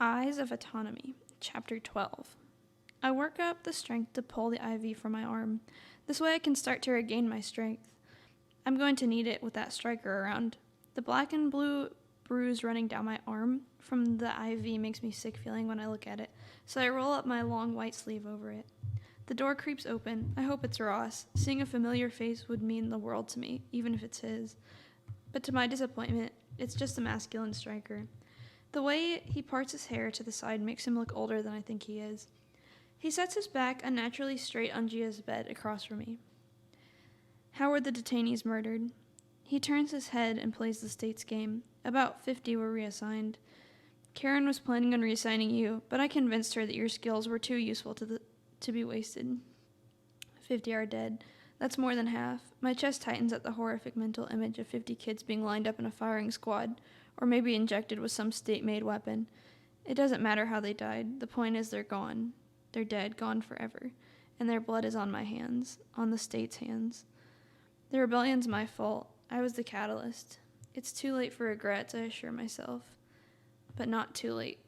Eyes of Autonomy, Chapter 12. I work up the strength to pull the IV from my arm. This way I can start to regain my strength. I'm going to need it with that striker around. The black and blue bruise running down my arm from the IV makes me sick feeling when I look at it, so I roll up my long white sleeve over it. The door creeps open. I hope it's Ross. Seeing a familiar face would mean the world to me, even if it's his. But to my disappointment, it's just a masculine striker. The way he parts his hair to the side makes him look older than I think he is. He sets his back unnaturally straight on Gia's bed across from me. How were the detainees murdered? He turns his head and plays the state's game. About 50 were reassigned. Karen was planning on reassigning you, but I convinced her that your skills were too useful to be wasted. 50 are dead. That's more than half. My chest tightens at the horrific mental image of 50 kids being lined up in a firing squad, or maybe injected with some state-made weapon. It doesn't matter how they died. The point is they're gone. They're dead, gone forever. And their blood is on my hands, on the state's hands. The rebellion's my fault. I was the catalyst. It's too late for regrets, I assure myself. But not too late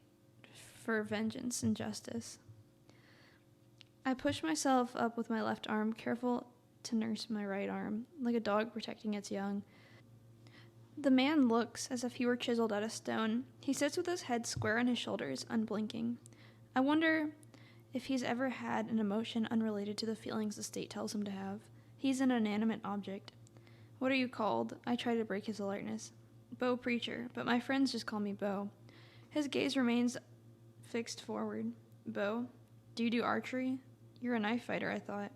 for vengeance and justice. I push myself up with my left arm, careful to nurse my right arm, like a dog protecting its young. The man looks as if he were chiseled out of stone. He sits with his head square on his shoulders, unblinking. I wonder if he's ever had an emotion unrelated to the feelings the state tells him to have. He's an inanimate object. What are you called? I try to break his alertness. Bo Preacher, but my friends just call me Bo. His gaze remains fixed forward. Bo, do you do archery? You're a knife fighter, I thought.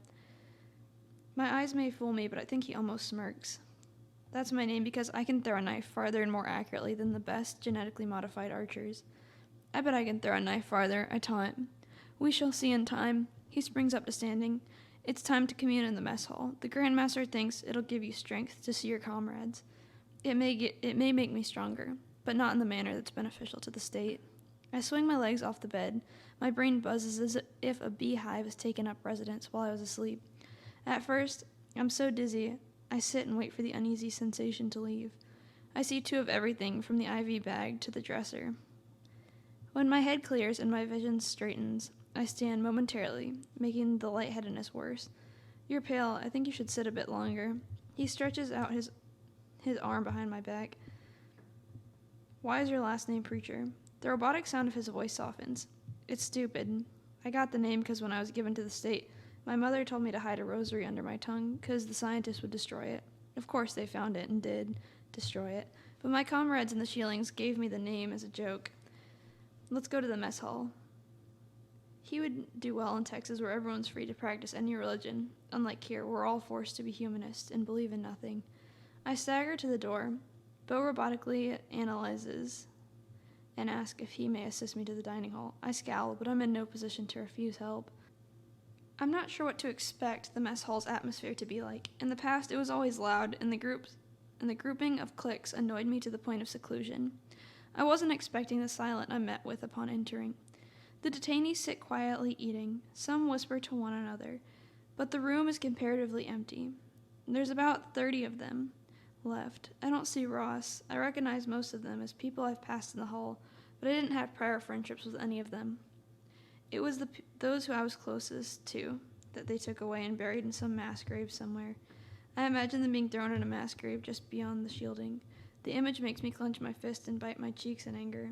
My eyes may fool me, but I think he almost smirks. That's my name because I can throw a knife farther and more accurately than the best genetically modified archers. I bet I can throw a knife farther, I taunt. We shall see in time. He springs up to standing. It's time to commune in the mess hall. The Grandmaster thinks it'll give you strength to see your comrades. It may make me stronger, but not in the manner that's beneficial to the state. I swing my legs off the bed. My brain buzzes as if a beehive has taken up residence while I was asleep. At first, I'm so dizzy, I sit and wait for the uneasy sensation to leave. I see two of everything from the IV bag to the dresser. When my head clears and my vision straightens, I stand momentarily, making the lightheadedness worse. You're pale. I think you should sit a bit longer. He stretches out his arm behind my back. Why is your last name Preacher? The robotic sound of his voice softens. It's stupid. I got the name because when I was given to the state, my mother told me to hide a rosary under my tongue because the scientists would destroy it. Of course they found it and did destroy it, but my comrades in the Sheelings gave me the name as a joke. Let's go to the mess hall. He would do well in Texas where everyone's free to practice any religion. Unlike here, we're all forced to be humanists and believe in nothing. I stagger to the door. Bo robotically analyzes and asks if he may assist me to the dining hall. I scowl, but I'm in no position to refuse help. I'm not sure what to expect the mess hall's atmosphere to be like. In the past, it was always loud, and the grouping of cliques annoyed me to the point of seclusion. I wasn't expecting the silence I'm met with upon entering. The detainees sit quietly eating. Some whisper to one another, but the room is comparatively empty. There's about 30 of them left. I don't see Ross. I recognize most of them as people I've passed in the hall, but I didn't have prior friendships with any of them. It was those who I was closest to that they took away and buried in some mass grave somewhere. I imagine them being thrown in a mass grave just beyond the shielding. The image makes me clench my fist and bite my cheeks in anger.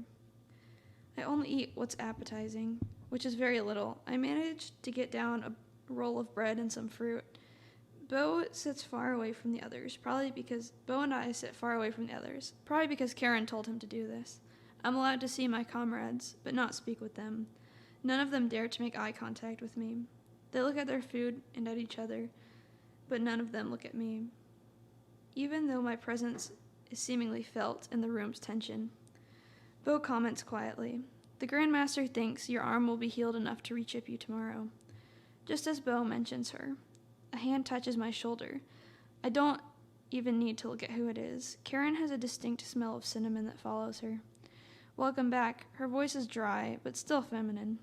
I only eat what's appetizing, which is very little. I managed to get down a roll of bread and some fruit. Bo sits far away from the others, Bo and I sit far away from the others, probably because Karen told him to do this. I'm allowed to see my comrades, but not speak with them. None of them dare to make eye contact with me. They look at their food and at each other, but none of them look at me, even though my presence is seemingly felt in the room's tension. Bo comments quietly. The Grandmaster thinks your arm will be healed enough to rechip you tomorrow. Just as Bo mentions her, a hand touches my shoulder. I don't even need to look at who it is. Karen has a distinct smell of cinnamon that follows her. Welcome back. Her voice is dry, but still feminine.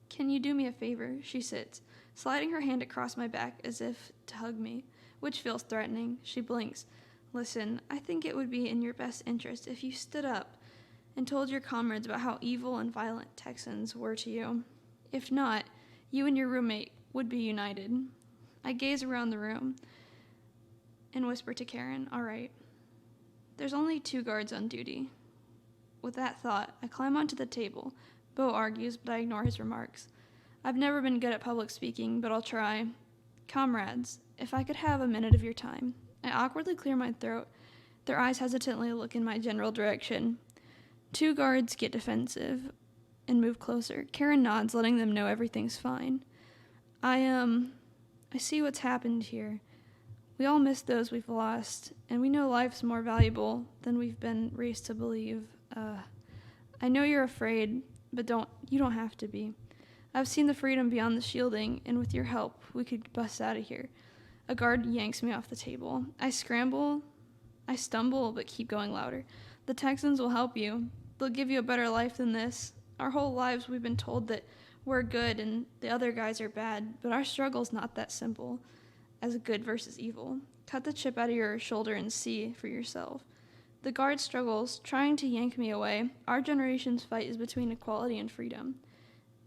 Can you do me a favor? She sits, sliding her hand across my back as if to hug me, which feels threatening. She blinks. Listen, I think it would be in your best interest if you stood up and told your comrades about how evil and violent Texans were to you. If not, you and your roommate would be united. I gaze around the room and whisper to Karen, all right. There's only 2 guards on duty. With that thought, I climb onto the table. Bo argues, but I ignore his remarks. I've never been good at public speaking, but I'll try. Comrades, if I could have a minute of your time. I awkwardly clear my throat. Their eyes hesitantly look in my general direction. 2 guards get defensive and move closer. Karen nods, letting them know everything's fine. I see what's happened here. We all miss those we've lost, and we know life's more valuable than we've been raised to believe. I know you're afraid, but you don't have to be. I've seen the freedom beyond the shielding, and with your help, we could bust out of here. A guard yanks me off the table. I stumble, but keep going louder. The Texans will help you. They'll give you a better life than this. Our whole lives we've been told that we're good and the other guys are bad, but our struggle's not that simple as good versus evil. Cut the chip out of your shoulder and see for yourself. The guard struggles, trying to yank me away. Our generation's fight is between equality and freedom.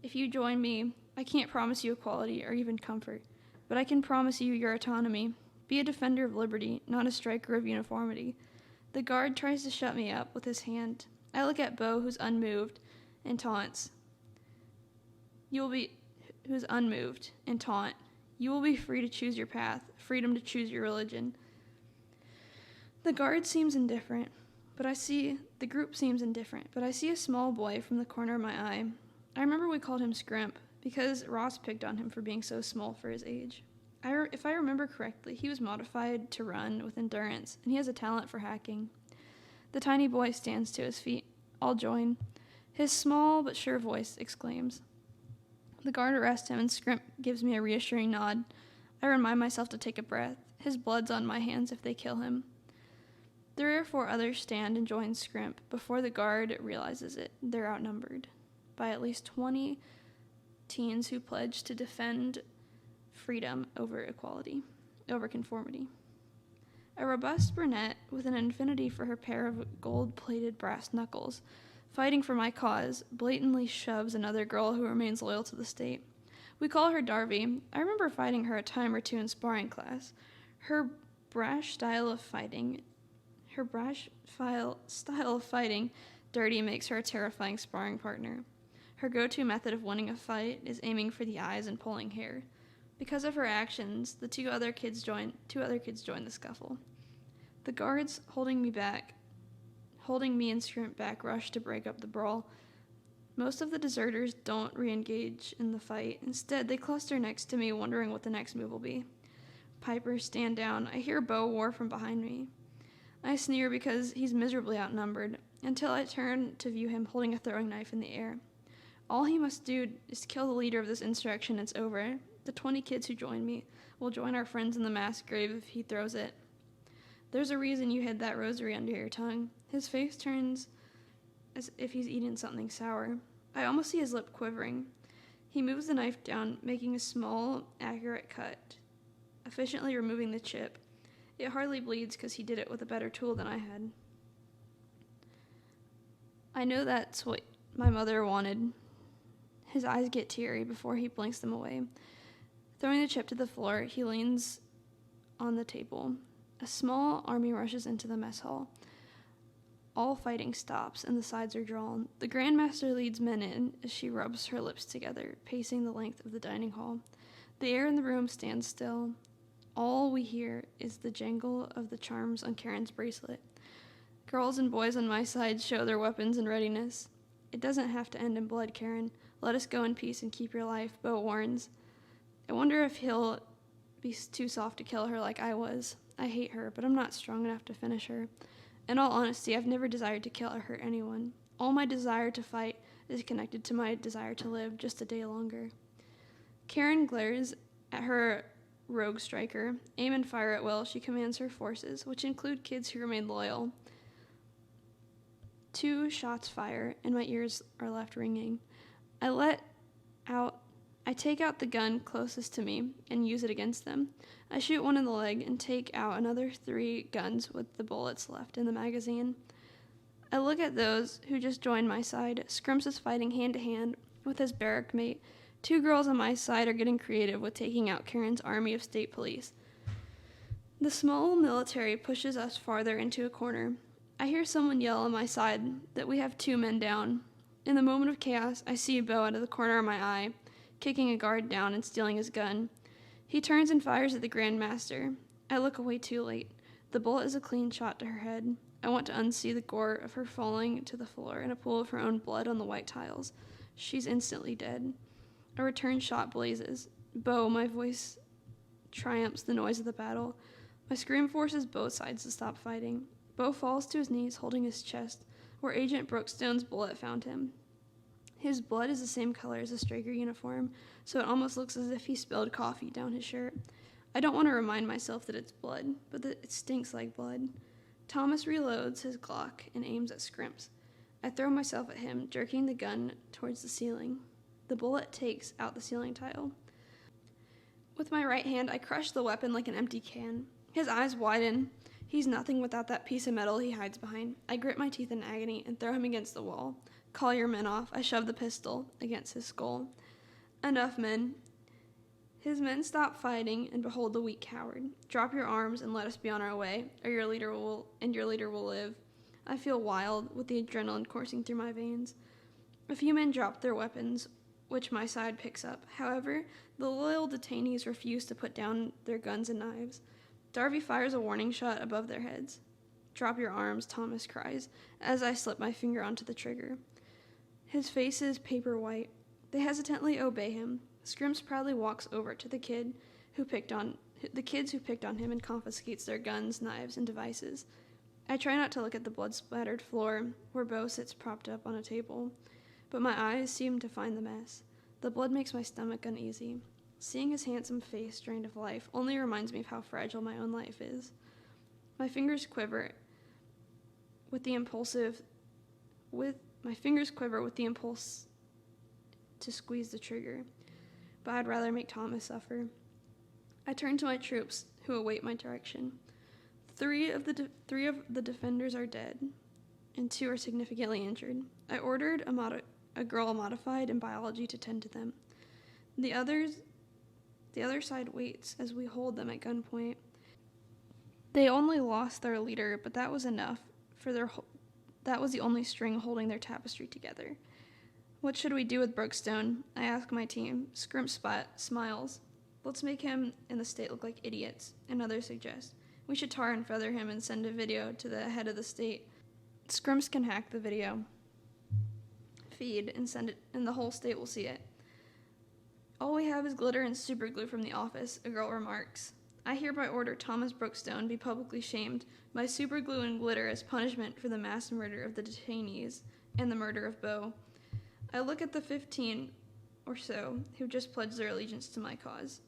If you join me, I can't promise you equality or even comfort, but I can promise you your autonomy. Be a defender of liberty, not a striker of uniformity. The guard tries to shut me up with his hand. I look at Bo, who's unmoved, and taunts. You will be free to choose your path, freedom to choose your religion. The group seems indifferent, but I see a small boy from the corner of my eye. I remember we called him Scrimp because Ross picked on him for being so small for his age. If I remember correctly, he was modified to run with endurance, and he has a talent for hacking. The tiny boy stands to his feet. I'll join. His small but sure voice exclaims. The guard arrests him, and Scrimp gives me a reassuring nod. I remind myself to take a breath. His blood's on my hands if they kill him. 3 or 4 others stand and join Scrimp. Before the guard realizes it, they're outnumbered by at least 20 teens who pledge to defend freedom over conformity. A robust brunette with an infinity for her pair of gold-plated brass knuckles, fighting for my cause, blatantly shoves another girl who remains loyal to the state. We call her Darby. I remember fighting her a time or 2 in sparring class. Her brash style of fighting dirty makes her a terrifying sparring partner. Her go-to method of winning a fight is aiming for the eyes and pulling hair. Because of her actions, the two other kids join the scuffle. The guards holding me and Scrimp back rush to break up the brawl. Most of the deserters don't re-engage in the fight. Instead, they cluster next to me, wondering what the next move will be. Pipers stand down. I hear Bo war from behind me. I sneer because he's miserably outnumbered, until I turn to view him holding a throwing knife in the air. All he must do is kill the leader of this insurrection, it's over. The 20 kids who join me will join our friends in the mass grave if he throws it. There's a reason you hid that rosary under your tongue. His face turns as if he's eaten something sour. I almost see his lip quivering. He moves the knife down, making a small, accurate cut, efficiently removing the chip. It hardly bleeds because he did it with a better tool than I had. I know that's what my mother wanted. His eyes get teary before he blinks them away. Throwing the chip to the floor, he leans on the table. A small army rushes into the mess hall. All fighting stops, and the sides are drawn. The Grandmaster leads men in as she rubs her lips together, pacing the length of the dining hall. The air in the room stands still. All we hear is the jangle of the charms on Karen's bracelet. Girls and boys on my side show their weapons in readiness. It doesn't have to end in blood, Karen. Let us go in peace and keep your life, Bo warns. I wonder if he'll be too soft to kill her like I was. I hate her, but I'm not strong enough to finish her. In all honesty, I've never desired to kill or hurt anyone. All my desire to fight is connected to my desire to live just a day longer. Karen glares at her rogue striker. Aim and fire at will, she commands her forces, which include kids who remain loyal. 2 shots fire, and my ears are left ringing. I take out the gun closest to me and use it against them. I shoot one in the leg and take out another 3 guns with the bullets left in the magazine. I look at those who just joined my side. Scrimps is fighting hand to hand with his barrack mate. 2 girls on my side are getting creative with taking out Karen's army of state police. The small military pushes us farther into a corner. I hear someone yell on my side that we have 2 men down. In the moment of chaos, I see Bo out of the corner of my eye, kicking a guard down and stealing his gun. He turns and fires at the Grand Master. I look away too late. The bullet is a clean shot to her head. I want to unsee the gore of her falling to the floor in a pool of her own blood on the white tiles. She's instantly dead. A return shot blazes. Bo, my voice triumphs the noise of the battle. My scream forces both sides to stop fighting. Bo falls to his knees, holding his chest, where Agent Brookstone's bullet found him. His blood is the same color as the striker uniform, so it almost looks as if he spilled coffee down his shirt. I don't want to remind myself that it's blood, but that it stinks like blood. Thomas reloads his Glock and aims at Scrimps. I throw myself at him, jerking the gun towards the ceiling. The bullet takes out the ceiling tile. With my right hand, I crush the weapon like an empty can. His eyes widen. He's nothing without that piece of metal he hides behind. I grit my teeth in agony and throw him against the wall. Call your men off. I shove the pistol against his skull. Enough, men. His men stop fighting and behold the weak coward. Drop your arms and let us be on our way, or your leader will live. I feel wild, with the adrenaline coursing through my veins. A few men drop their weapons, which my side picks up. However, the loyal detainees refuse to put down their guns and knives. Darby fires a warning shot above their heads. Drop your arms, Thomas cries, as I slip my finger onto the trigger. His face is paper white. They hesitantly obey him. Scrimps proudly walks over to the kids who picked on him and confiscates their guns, knives, and devices. I try not to look at the blood-splattered floor where Bo sits propped up on a table, but my eyes seem to find the mess. The blood makes my stomach uneasy. Seeing his handsome face drained of life only reminds me of how fragile my own life is. My fingers quiver with the impulse to squeeze the trigger, but I'd rather make Thomas suffer. I turn to my troops, who await my direction. 3 of the defenders are dead, and 2 are significantly injured. I ordered a girl modified in biology to tend to them. The other side waits as we hold them at gunpoint. They only lost their leader, but that was enough that was the only string holding their tapestry together. What should we do with Brookstone? I ask my team. Scrimps smiles. Let's make him and the state look like idiots, and others suggest. We should tar and feather him and send a video to the head of the state. Scrimps can hack the video feed and send it, and the whole state will see it. All we have is glitter and super glue from the office, a girl remarks. I hereby order Thomas Brookstone be publicly shamed by super glue and glitter as punishment for the mass murder of the detainees and the murder of Bo. I look at the 15 or so who just pledged their allegiance to my cause.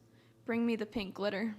Bring me the pink glitter.